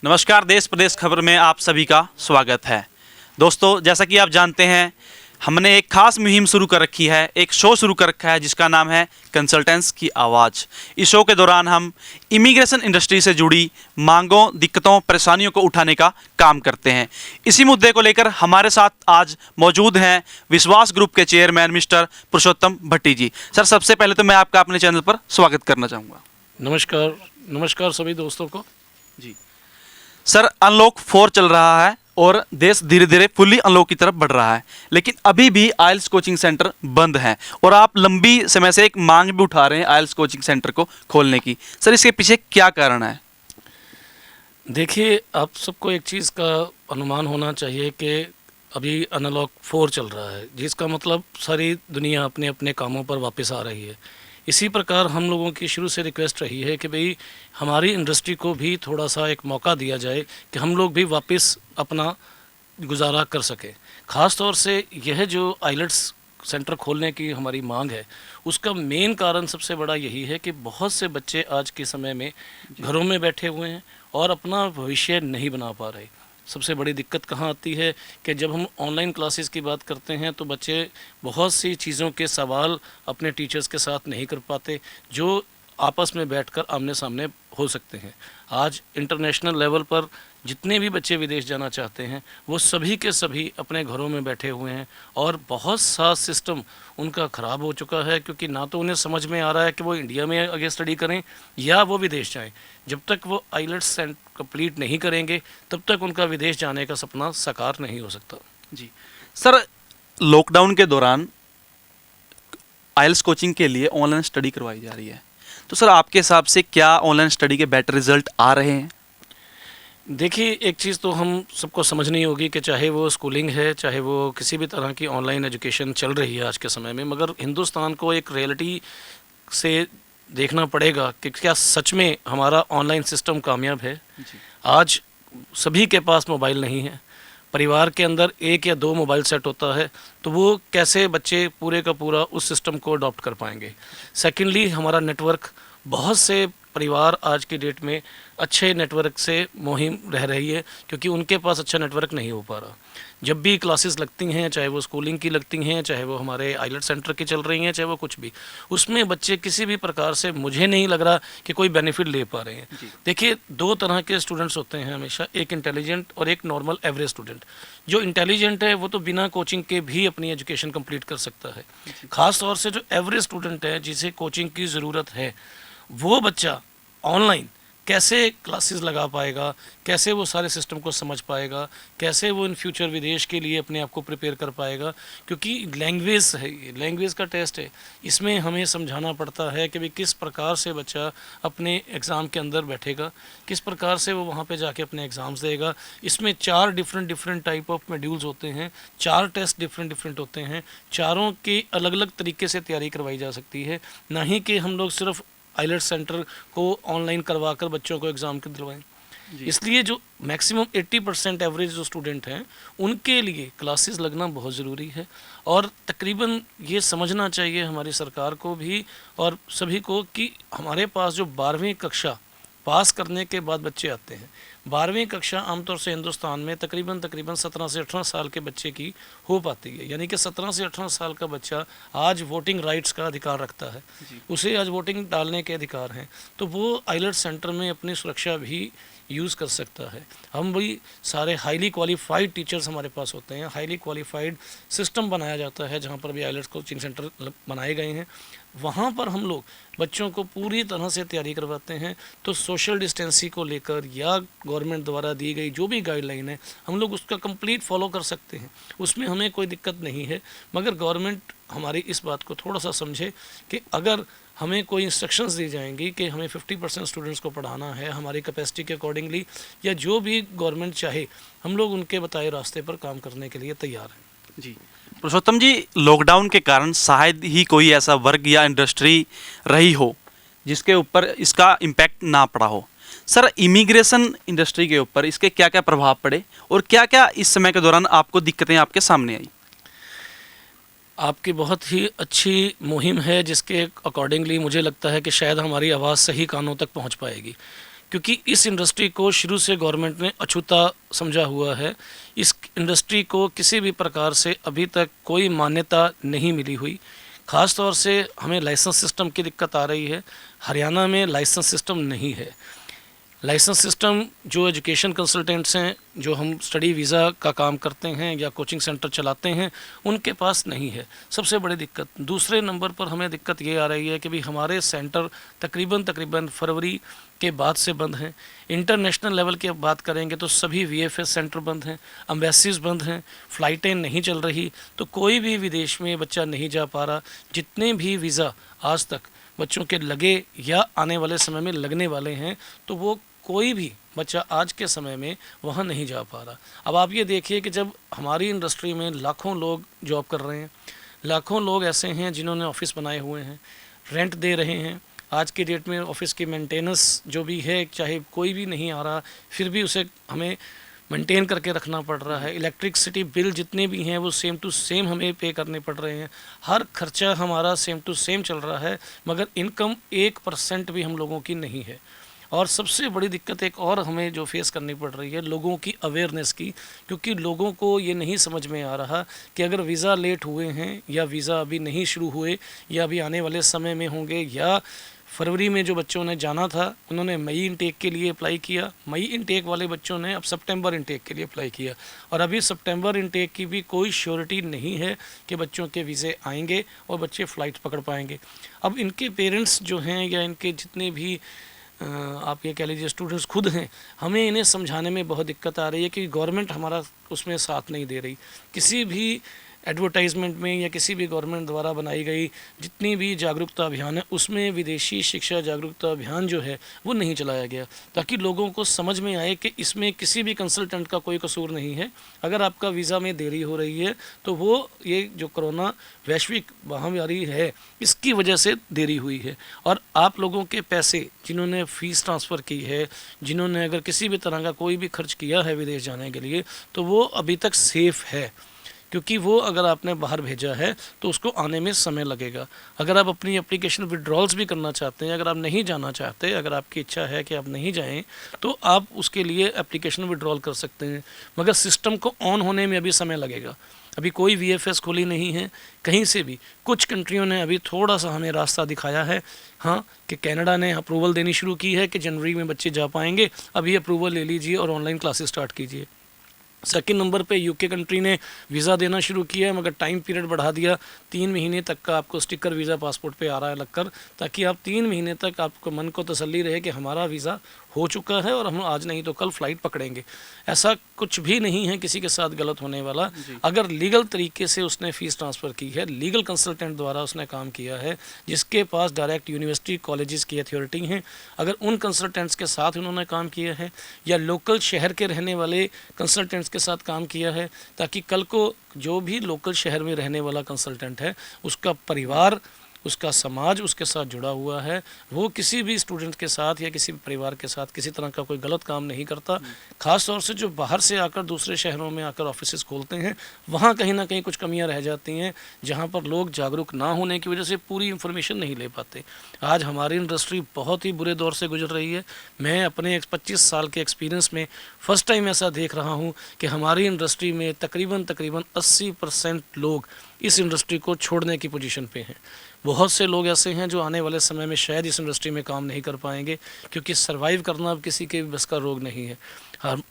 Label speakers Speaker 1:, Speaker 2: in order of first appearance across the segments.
Speaker 1: नमस्कार, देश प्रदेश खबर में आप सभी का स्वागत है। दोस्तों, जैसा कि आप जानते हैं, हमने एक खास मुहिम शुरू कर रखी है, एक शो शुरू कर रखा है जिसका नाम है कंसल्टेंट्स की आवाज़। इस शो के दौरान हम इमिग्रेशन इंडस्ट्री से जुड़ी मांगों, दिक्कतों, परेशानियों को उठाने का काम करते हैं। इसी मुद्दे को लेकर हमारे साथ आज मौजूद हैं विश्वास ग्रुप के चेयरमैन मिस्टर पुरुषोत्तम भट्टी जी। सर, सबसे पहले तो मैं आपका अपने चैनल पर स्वागत करना चाहूँगा।
Speaker 2: नमस्कार। नमस्कार सभी दोस्तों को।
Speaker 1: जी सर, अनलॉक 4 चल रहा है और देश धीरे धीरे फुल्ली अनलॉक की तरफ बढ़ रहा है, लेकिन अभी भी आइल्स कोचिंग सेंटर बंद हैं और आप लंबी समय से एक मांग भी उठा रहे हैं आइल्स कोचिंग सेंटर को खोलने की। सर, इसके पीछे क्या कारण है?
Speaker 2: देखिए, आप सबको एक चीज़ का अनुमान होना चाहिए कि अभी अनलॉक 4 चल रहा है, जिसका मतलब सारी दुनिया अपने अपने कामों पर वापस आ रही है। इसी प्रकार हम लोगों की शुरू से रिक्वेस्ट रही है कि भाई हमारी इंडस्ट्री को भी थोड़ा सा एक मौका दिया जाए कि हम लोग भी वापस अपना गुजारा कर सकें। ख़ास तौर से यह जो आइलेट्स सेंटर खोलने की हमारी मांग है, उसका मेन कारण सबसे बड़ा यही है कि बहुत से बच्चे आज के समय में घरों में बैठे हुए हैं और अपना भविष्य नहीं बना पा रहे। सबसे बड़ी दिक्कत कहाँ आती है कि जब हम ऑनलाइन क्लासेस की बात करते हैं तो बच्चे बहुत सी चीज़ों के सवाल अपने टीचर्स के साथ नहीं कर पाते, जो आपस में बैठकर आमने सामने हो सकते हैं। आज इंटरनेशनल लेवल पर जितने भी बच्चे विदेश जाना चाहते हैं वो सभी के सभी अपने घरों में बैठे हुए हैं और बहुत सा सिस्टम उनका ख़राब हो चुका है, क्योंकि ना तो उन्हें समझ में आ रहा है कि वो इंडिया में आगे स्टडी करें या वो विदेश जाएं। जब तक वो आइलेट्स कंप्लीट नहीं करेंगे तब तक उनका विदेश जाने का सपना साकार नहीं हो सकता।
Speaker 1: जी सर, लॉकडाउन के दौरान आइल्स कोचिंग के लिए ऑनलाइन स्टडी करवाई जा रही है, तो सर आपके हिसाब से क्या ऑनलाइन स्टडी के बेटर रिजल्ट आ रहे हैं?
Speaker 2: देखिए, एक चीज़ तो हम सबको समझनी होगी कि चाहे वो स्कूलिंग है, चाहे वो किसी भी तरह की ऑनलाइन एजुकेशन चल रही है आज के समय में, मगर हिंदुस्तान को एक रियलिटी से देखना पड़ेगा कि क्या सच में हमारा ऑनलाइन सिस्टम कामयाब है। आज सभी के पास मोबाइल नहीं है। परिवार के अंदर 1 या 2 मोबाइल सेट होता है, तो वो कैसे बच्चे पूरे का पूरा उस सिस्टम को अडॉप्ट कर पाएंगे। सेकेंडली, हमारा नेटवर्क, बहुत से परिवार आज की डेट में अच्छे नेटवर्क से मुहिम रह रही है, क्योंकि उनके पास अच्छा नेटवर्क नहीं हो पा रहा। जब भी क्लासेस लगती हैं, चाहे वो स्कूलिंग की लगती हैं, चाहे वो हमारे आइलेट सेंटर की चल रही हैं, चाहे वो कुछ भी, उसमें बच्चे किसी भी प्रकार से मुझे नहीं लग रहा कि कोई बेनिफिट ले पा रहे हैं। देखिए, 2 तरह के स्टूडेंट्स होते हैं हमेशा, एक इंटेलिजेंट और एक नॉर्मल एवरेज स्टूडेंट। जो इंटेलिजेंट है वो तो बिना कोचिंग के भी अपनी एजुकेशन कंप्लीट कर सकता है। ख़ास तौर से जो एवरेज स्टूडेंट है, जिसे कोचिंग की ज़रूरत है, वो बच्चा ऑनलाइन कैसे क्लासेस लगा पाएगा, कैसे वो सारे सिस्टम को समझ पाएगा, कैसे वो इन फ्यूचर विदेश के लिए अपने आप को प्रिपेयर कर पाएगा। क्योंकि लैंग्वेज है, लैंग्वेज का टेस्ट है, इसमें हमें समझाना पड़ता है कि भाई किस प्रकार से बच्चा अपने एग्ज़ाम के अंदर बैठेगा, किस प्रकार से वो वहाँ पे जाके अपने एग्ज़ाम्स देगा। इसमें 4 डिफरेंट टाइप ऑफ मॉड्यूल्स होते हैं, 4 टेस्ट डिफरेंट होते हैं, चारों की अलग अलग तरीके से तैयारी करवाई जा सकती है। ना ही कि हम लोग सिर्फ आइलेट्स सेंटर को ऑनलाइन करवा कर बच्चों को एग्ज़ाम के दिलवाएं। इसलिए जो मैक्सिमम 80% एवरेज जो स्टूडेंट हैं, उनके लिए क्लासेस लगना बहुत ज़रूरी है। और तकरीबन ये समझना चाहिए हमारी सरकार को भी और सभी को कि हमारे पास जो 12वीं कक्षा पास करने के बाद बच्चे आते हैं, 12वीं कक्षा आमतौर से हिंदुस्तान में तकरीबन 17 से 18 साल के बच्चे की हो पाती है। यानी कि 17 से 18 साल का बच्चा आज वोटिंग राइट्स का अधिकार रखता है, उसे आज वोटिंग डालने के अधिकार हैं, तो वो आइलेट सेंटर में अपनी सुरक्षा भी यूज़ कर सकता है। हम भी सारे हाईली क्वालिफाइड टीचर्स हमारे पास होते हैं, हाईली क्वालिफाइड सिस्टम बनाया जाता है जहाँ पर भी आइलेट्स कोचिंग सेंटर बनाए गए हैं, वहाँ पर हम लोग बच्चों को पूरी तरह से तैयारी करवाते हैं। तो सोशल डिस्टेंसिंग को लेकर या गवर्नमेंट द्वारा दी गई जो भी गाइडलाइन है, हम लोग उसका कंप्लीट फॉलो कर सकते हैं, उसमें हमें कोई दिक्कत नहीं है। मगर गवर्नमेंट हमारी इस बात को थोड़ा सा समझे कि अगर हमें कोई इंस्ट्रक्शंस दी जाएंगी कि हमें 50% स्टूडेंट्स को पढ़ाना है हमारी कैपेसिटी के अकॉर्डिंगली, या जो भी गवर्नमेंट चाहे, हम लोग उनके बताए रास्ते पर काम करने के लिए तैयार हैं।
Speaker 1: जी पुरुषोत्तम जी, लॉकडाउन के कारण शायद ही कोई ऐसा वर्ग या इंडस्ट्री रही हो जिसके ऊपर इसका इम्पैक्ट ना पड़ा हो। सर, इमिग्रेशन इंडस्ट्री के ऊपर इसके क्या क्या प्रभाव पड़े और क्या क्या इस समय के दौरान आपको दिक्कतें आपके सामने आई?
Speaker 2: आपकी बहुत ही अच्छी मुहिम है, जिसके अकॉर्डिंगली मुझे लगता है कि शायद हमारी आवाज़ सही कानों तक पहुंच पाएगी। क्योंकि इस इंडस्ट्री को शुरू से गवर्नमेंट ने अछूता समझा हुआ है। इस इंडस्ट्री को किसी भी प्रकार से अभी तक कोई मान्यता नहीं मिली हुई। ख़ास तौर से हमें लाइसेंस सिस्टम की दिक्कत आ रही है। हरियाणा में लाइसेंस सिस्टम नहीं है। लाइसेंस सिस्टम जो एजुकेशन कंसल्टेंट्स हैं, जो हम स्टडी वीज़ा का काम करते हैं या कोचिंग सेंटर चलाते हैं, उनके पास नहीं है। सबसे बड़ी दिक्कत। दूसरे नंबर पर हमें दिक्कत ये आ रही है कि भाई हमारे सेंटर तकरीबन फरवरी के बाद से बंद हैं। इंटरनेशनल लेवल की अब बात करेंगे तो सभी वीएफएस सेंटर बंद हैं, एम्बेसीज बंद हैं, फ़्लाइटें नहीं चल रही, तो कोई भी विदेश में बच्चा नहीं जा पा रहा। जितने भी वीज़ा आज तक बच्चों के लगे या आने वाले समय में लगने वाले हैं, तो वो कोई भी बच्चा आज के समय में वहाँ नहीं जा पा रहा। अब आप ये देखिए कि जब हमारी इंडस्ट्री में लाखों लोग जॉब कर रहे हैं, लाखों लोग ऐसे हैं जिन्होंने ऑफिस बनाए हुए हैं, रेंट दे रहे हैं। आज की डेट में ऑफिस की मेंटेनेंस जो भी है, चाहे कोई भी नहीं आ रहा, फिर भी उसे हमें मेंटेन करके रखना पड़ रहा है। इलेक्ट्रिसिटी बिल जितने भी हैं वो सेम टू सेम हमें पे करने पड़ रहे हैं। हर खर्चा हमारा सेम टू सेम चल रहा है, मगर इनकम 1% भी हम लोगों की नहीं है। और सबसे बड़ी दिक्कत एक और हमें जो फेस करनी पड़ रही है, लोगों की अवेयरनेस की, क्योंकि लोगों को ये नहीं समझ में आ रहा कि अगर वीज़ा लेट हुए हैं या वीज़ा अभी नहीं शुरू हुए या अभी आने वाले समय में होंगे, या फरवरी में जो बच्चों ने जाना था उन्होंने मई इनटेक के लिए अप्लाई किया, मई इनटेक वाले बच्चों ने अब सितंबर इनटेक के लिए अप्लाई किया, और अभी सितंबर इनटेक की भी कोई श्योरिटी नहीं है कि बच्चों के वीज़े आएंगे और बच्चे फ़्लाइट पकड़ पाएंगे। अब इनके पेरेंट्स जो हैं या इनके जितने भी आप ये कह लीजिए स्टूडेंट्स खुद हैं, हमें इन्हें समझाने में बहुत दिक्कत आ रही है कि गवर्नमेंट हमारा उसमें साथ नहीं दे रही। किसी भी एडवर्टाइजमेंट में या किसी भी गवर्नमेंट द्वारा बनाई गई जितनी भी जागरूकता अभियान है, उसमें विदेशी शिक्षा जागरूकता अभियान जो है वो नहीं चलाया गया, ताकि लोगों को समझ में आए कि इसमें किसी भी कंसल्टेंट का कोई कसूर नहीं है। अगर आपका वीज़ा में देरी हो रही है तो वो ये जो कोरोना वैश्विक महामारी है इसकी वजह से देरी हुई है, और आप लोगों के पैसे जिन्होंने फ़ीस ट्रांसफ़र की है, जिन्होंने अगर किसी भी तरह का कोई भी खर्च किया है विदेश जाने के लिए, तो वो अभी तक सेफ़ है। क्योंकि वो अगर आपने बाहर भेजा है तो उसको आने में समय लगेगा। अगर आप अपनी एप्लीकेशन विड्रॉल्स भी करना चाहते हैं, अगर आप नहीं जाना चाहते, अगर आपकी इच्छा है कि आप नहीं जाएं, तो आप उसके लिए एप्लीकेशन विड्रॉल कर सकते हैं, मगर सिस्टम को ऑन होने में अभी समय लगेगा। अभी कोई वीएफएस खुली नहीं है कहीं से भी। कुछ कंट्रियों ने अभी थोड़ा सा हमें रास्ता दिखाया है, हाँ, कि कनाडा ने अप्रूवल देनी शुरू की है कि जनवरी में बच्चे जा पाएंगे, अभी अप्रूवल ले लीजिए और ऑनलाइन क्लासेस स्टार्ट कीजिए। सेकंड नंबर पे यूके कंट्री ने वीज़ा देना शुरू किया है, मगर टाइम पीरियड बढ़ा दिया। 3 महीने तक का आपको स्टिकर वीज़ा पासपोर्ट पे आ रहा है लगकर, ताकि आप 3 महीने तक आपको मन को तसल्ली रहे कि हमारा वीज़ा हो चुका है और हम आज नहीं तो कल फ़्लाइट पकड़ेंगे। ऐसा कुछ भी नहीं है किसी के साथ गलत होने वाला। अगर लीगल तरीके से उसने फ़ीस ट्रांसफ़र की है, लीगल कंसल्टेंट द्वारा उसने काम किया है, जिसके पास डायरेक्ट यूनिवर्सिटी कॉलेजेस की अथॉरिटी हैं, अगर उन कंसल्टेंट्स के साथ उन्होंने काम किया है, या लोकल शहर के रहने वाले कंसल्टेंट्स के साथ काम किया है, ताकि कल को जो भी लोकल शहर में रहने वाला कंसल्टेंट है, उसका परिवार, उसका समाज उसके साथ जुड़ा हुआ है, वो किसी भी स्टूडेंट के साथ या किसी भी परिवार के साथ किसी तरह का कोई गलत काम नहीं करता। ख़ास तौर से जो बाहर से आकर दूसरे शहरों में आकर ऑफिसेज खोलते हैं, वहाँ कहीं ना कहीं कुछ कमियाँ रह जाती हैं, जहाँ पर लोग जागरूक ना होने की वजह से पूरी इन्फॉर्मेशन नहीं ले पाते। आज हमारी इंडस्ट्री बहुत ही बुरे दौर से गुजर रही है। मैं अपने 25 साल के एक्सपीरियंस में फ़र्स्ट टाइम ऐसा देख रहा हूँ कि हमारी इंडस्ट्री में तकरीबन 80% लोग इस इंडस्ट्री को छोड़ने की पोजीशन पे हैं। बहुत से लोग ऐसे हैं जो आने वाले समय में शायद इस इंडस्ट्री में काम नहीं कर पाएंगे, क्योंकि सर्वाइव करना अब किसी के बस का रोग नहीं है।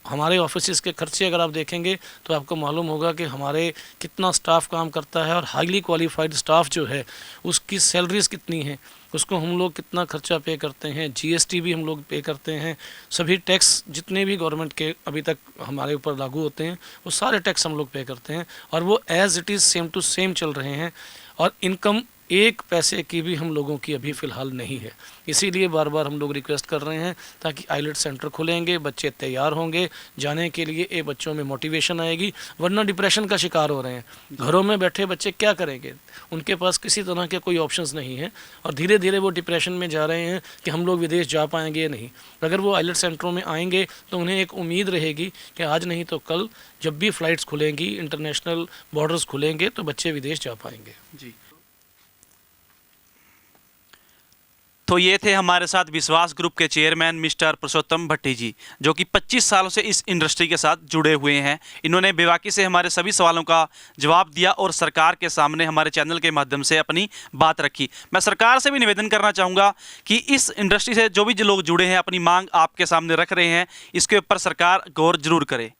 Speaker 2: हमारे ऑफिस के खर्चे अगर आप देखेंगे तो आपको मालूम होगा कि हमारे कितना स्टाफ काम करता है, और हाईली क्वालिफाइड स्टाफ जो है उसकी सैलरीज़ कितनी हैं, उसको हम लोग कितना खर्चा पे करते हैं, जीएसटी भी हम लोग पे करते हैं, सभी टैक्स जितने भी गवर्नमेंट के अभी तक हमारे ऊपर लागू होते हैं वो सारे टैक्स हम लोग पे करते हैं, और वो as it is same to same चल रहे हैं, और इनकम 1 पैसे की भी हम लोगों की अभी फ़िलहाल नहीं है। इसीलिए बार बार हम लोग रिक्वेस्ट कर रहे हैं, ताकि आईलेट सेंटर खुलेंगे, बच्चे तैयार होंगे जाने के लिए, ये बच्चों में मोटिवेशन आएगी, वरना डिप्रेशन का शिकार हो रहे हैं। घरों में बैठे बच्चे क्या करेंगे, उनके पास किसी तरह के कोई ऑप्शंस नहीं है, और धीरे धीरे वो डिप्रेशन में जा रहे हैं कि हम लोग विदेश जा पाएंगे या नहीं। अगर वो आईलेट सेंटरों में आएंगे तो उन्हें एक उम्मीद रहेगी कि आज नहीं तो कल जब भी फ़्लाइट्स खुलेंगी, इंटरनेशनल बॉर्डर्स खुलेंगे, तो बच्चे विदेश जा पाएंगे।
Speaker 1: जी। तो ये थे हमारे साथ विश्वास ग्रुप के चेयरमैन मिस्टर पुरुषोत्तम भट्टी जी, जो कि 25 सालों से इस इंडस्ट्री के साथ जुड़े हुए हैं। इन्होंने बेबाकी से हमारे सभी सवालों का जवाब दिया और सरकार के सामने हमारे चैनल के माध्यम से अपनी बात रखी। मैं सरकार से भी निवेदन करना चाहूँगा कि इस इंडस्ट्री से जो भी लोग जुड़े हैं अपनी मांग आपके सामने रख रहे हैं, इसके ऊपर सरकार गौर जरूर करे।